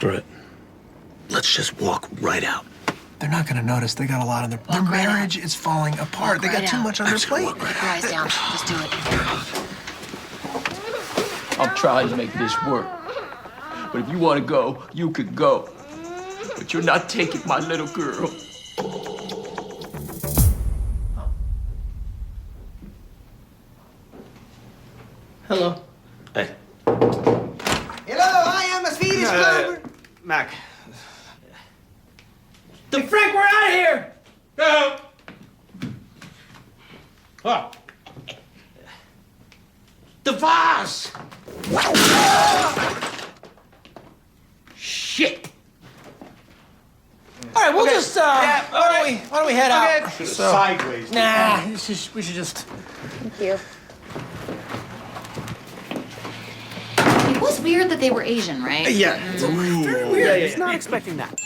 for it. Let's just walk right out. They're not gonna notice. They got a lot on their marriage is falling apart. They got too much on their plate. Keep your eyes down. Just do it. I'm trying to make this work. But if you want to go, you could go. But you're not taking my little girl. Hello. Hey. Hello, I am a Swedish Plumber. Mac. Frank, we're out of here! Go! Oh. The vase! Shit! All right, we'll just why don't we head out? Sideways. Nah, we should just. Thank you. It was weird that they were Asian, right? Yeah. Very weird. He's not expecting that.